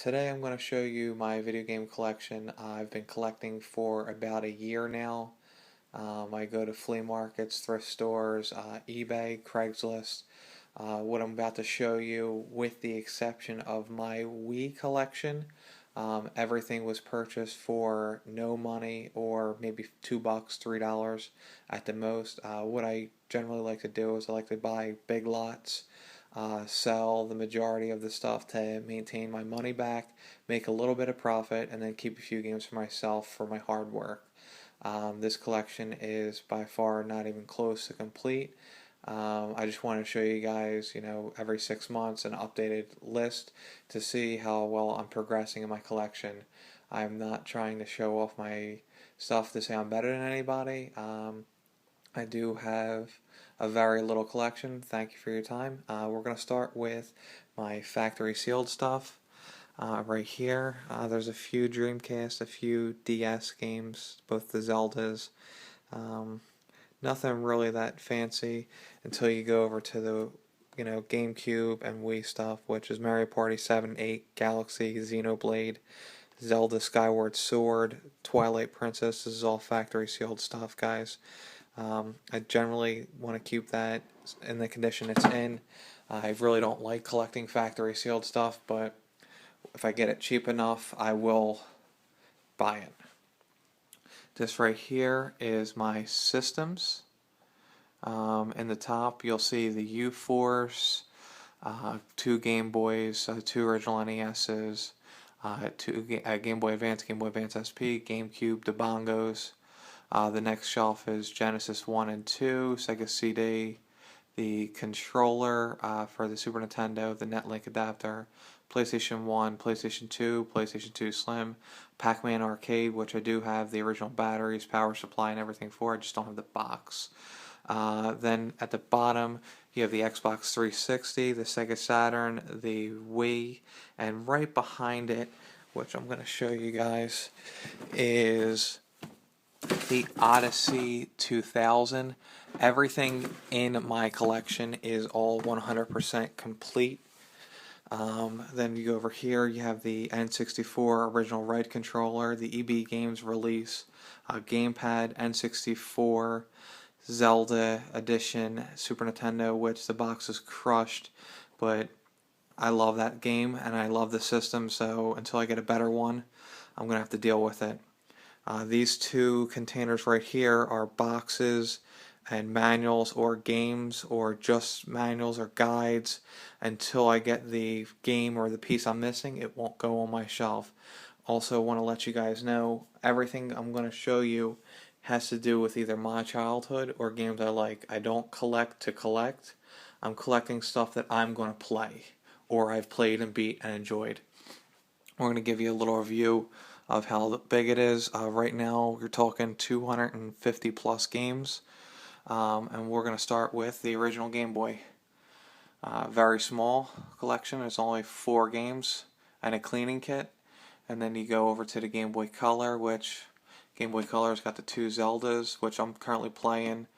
Today I'm going to show you my video game collection. I've been collecting for about a year now. I go to flea markets, thrift stores, eBay, Craigslist. What I'm about to show you, with the exception of my Wii collection, everything was purchased for no money or maybe $2, $3 at the most. What I generally like to do is I like to buy big lots, sell the majority of the stuff to maintain my money back, make a little bit of profit, and then keep a few games for myself for my hard work. This collection is by far not even close to complete. I just want to show you guys, every 6 months an updated list to see how well I'm progressing in my collection. I'm not trying to show off my stuff to say I'm better than anybody. I do have a very little collection. Thank you for your time. We're going to start with my factory sealed stuff. Right here, there's a few Dreamcast, a few DS games, both the Zeldas. Nothing really that fancy until you go over to the GameCube and Wii stuff, which is Mario Party 7, 8, Galaxy, Xenoblade, Zelda Skyward Sword, Twilight Princess. This is all factory sealed stuff, guys. I generally want to keep that in the condition it's in. I really don't like collecting factory sealed stuff, but if I get it cheap enough, I will buy it. This right here is my systems. In the top, you'll see the U-Force, 2 Game Boys, 2 original NESs, 2 Game Boy Advance, Game Boy Advance SP, GameCube, the bongos. The next shelf is Genesis 1 and 2, Sega CD, the controller for the Super Nintendo, the Netlink adapter, PlayStation 1, PlayStation 2, PlayStation 2 Slim, Pac-Man Arcade, which I do have the original batteries, power supply, and everything for. I just don't have the box. Then at the bottom, you have the Xbox 360, the Sega Saturn, the Wii, and right behind it, which I'm going to show you guys, is the Odyssey 2000. Everything in my collection is all 100% complete. Then you go over here, you have the N64 original RIDE controller, the EB Games release, gamepad, N64, Zelda edition, Super Nintendo, which the box is crushed, but I love that game and I love the system, so until I get a better one, I'm going to have to deal with it. These 2 containers right here are boxes and manuals or games or just manuals or guides. Until I get the game or the piece I'm missing, it won't go on my shelf. Also want to let you guys know, everything I'm going to show you has to do with either my childhood or games I like. I don't collect to collect. I'm collecting stuff that I'm going to play or I've played and beat and enjoyed. We're going to give you a little review of how big it is. Right now we're talking 250 plus games, and we're going to start with the original Game Boy. Very small collection. It's only 4 games and a cleaning kit. And then you go over to the Game Boy Color, which Game Boy Color's got the 2 Zeldas, which I'm currently playing.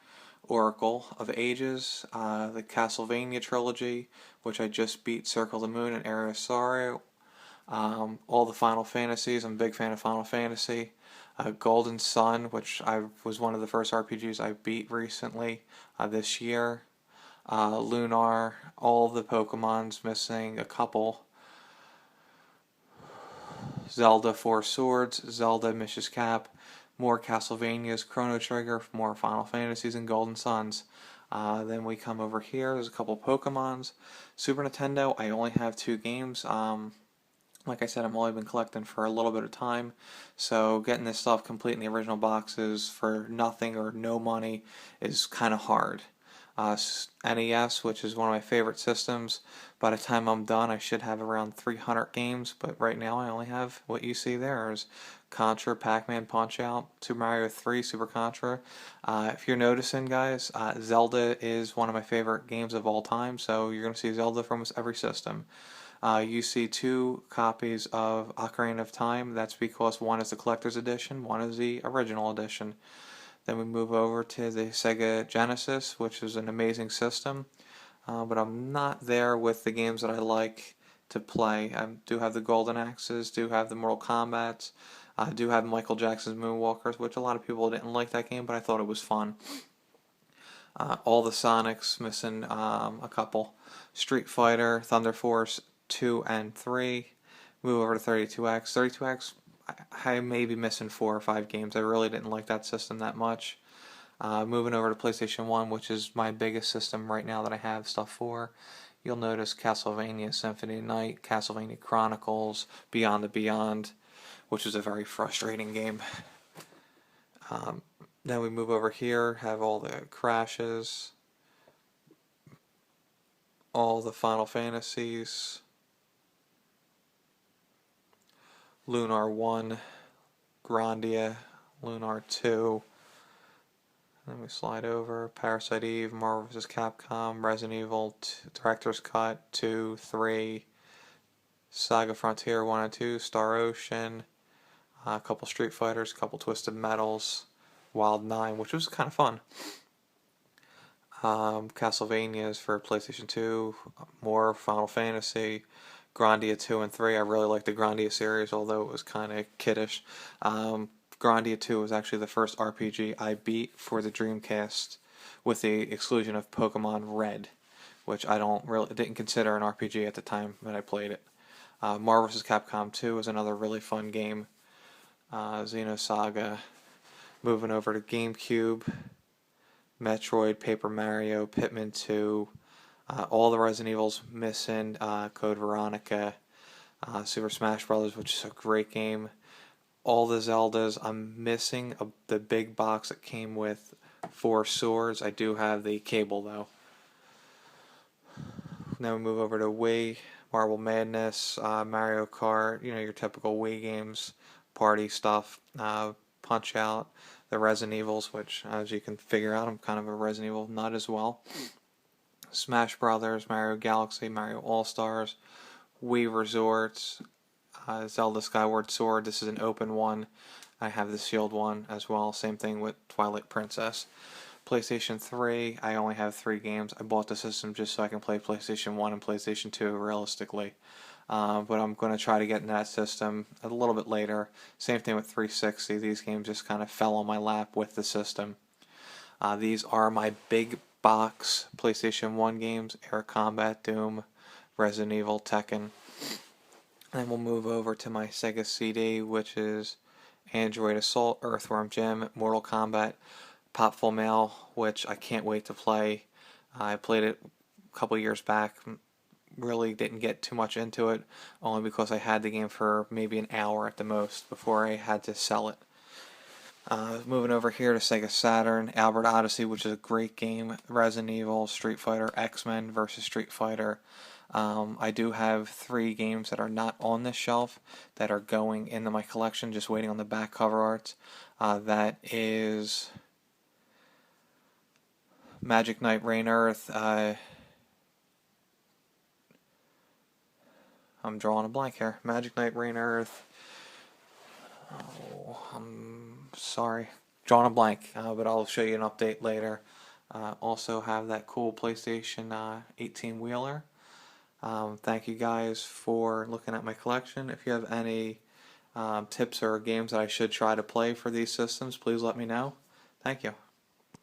Oracle of Ages, the Castlevania trilogy, which I just beat, Circle the Moon and Area of Sorrow. All the Final Fantasies. I'm a big fan of Final Fantasy. Golden Sun, which was one of the first RPGs I beat recently this year. Lunar, all the Pokemons, missing a couple. Zelda 4 Swords, Zelda Mish's Cap, more Castlevanias, Chrono Trigger, more Final Fantasies, and Golden Suns. Then we come over here, there's a couple Pokemons. Super Nintendo, I only have 2 games. Like I said, I've only been collecting for a little bit of time, so getting this stuff complete in the original boxes for nothing or no money is kind of hard. NES, which is one of my favorite systems, by the time I'm done I should have around 300 games, but right now I only have what you see there is Contra, Pac-Man, Punch-Out, Super Mario 3, Super Contra. If you're noticing, guys, Zelda is one of my favorite games of all time, so you're going to see Zelda from almost every system. You see 2 copies of Ocarina of Time. That's because one is the collector's edition, one is the original edition. Then we move over to the Sega Genesis, which is an amazing system, but I'm not there with the games that I like to play. I do have the Golden Axes, do have the Mortal Kombats, I do have Michael Jackson's Moonwalkers, which a lot of people didn't like that game, but I thought it was fun. All the Sonics, missing a couple. Street Fighter, Thunder Force 2 and 3. Move over to 32X. 32X, I may be missing 4 or 5 games. I really didn't like that system that much. Moving over to PlayStation 1, which is my biggest system right now that I have stuff for. You'll notice Castlevania Symphony of Night, Castlevania Chronicles, Beyond the Beyond, which is a very frustrating game. Then we move over here, have all the Crashes, all the Final Fantasies, Lunar 1, Grandia, Lunar 2. Then we slide over, Parasite Eve, Marvel vs. Capcom, Resident Evil, Director's Cut, 2, 3, Saga Frontier 1 and 2, Star Ocean, a couple Street Fighters, a couple Twisted Metals, Wild 9, which was kind of fun. Castlevanias for PlayStation 2, more Final Fantasy, Grandia 2 and 3. I really like the Grandia series, although it was kind of kiddish. Grandia 2 was actually the first RPG I beat for the Dreamcast, with the exclusion of Pokemon Red, which I didn't consider an RPG at the time that I played it. Marvel vs. Capcom 2 was another really fun game. Xenosaga. Moving over to GameCube, Metroid, Paper Mario, Pitman 2, all the Resident Evils missing, Code Veronica, Super Smash Bros., which is a great game. All the Zeldas. I'm missing the big box that came with 4 swords. I do have the cable though. Now we move over to Wii, Marble Madness, Mario Kart, your typical Wii games, party stuff, Punch Out, the Resident Evils, which as you can figure out I'm kind of a Resident Evil nut as well. Smash Brothers, Mario Galaxy, Mario All-Stars, Wii Resorts, Zelda Skyward Sword. This is an open one. I have the sealed one as well. Same thing with Twilight Princess. PlayStation 3, I only have 3 games. I bought the system just so I can play PlayStation 1 and PlayStation 2 realistically. But I'm going to try to get in that system a little bit later. Same thing with 360. These games just kind of fell on my lap with the system. These are my big box PlayStation 1 games: Air Combat, Doom, Resident Evil, Tekken. Then we'll move over to my Sega CD, which is Android Assault, Earthworm Jim, Mortal Kombat, Pop Full Mail, which I can't wait to play. I played it a couple years back. Really didn't get too much into it, only because I had the game for maybe an hour at the most before I had to sell it. Moving over here to Sega Saturn, Albert Odyssey, which is a great game, Resident Evil, Street Fighter, X-Men vs. Street Fighter. I do have 3 games that are not on this shelf that are going into my collection, just waiting on the back cover art. That is Magic Knight Rain Earth. I'm drawing a blank here. Magic Knight Rain Earth. Oh, I'm sorry. Drawing a blank, but I'll show you an update later. Also have that cool PlayStation 18-wheeler. Thank you guys for looking at my collection. If you have any tips or games that I should try to play for these systems, please let me know. Thank you.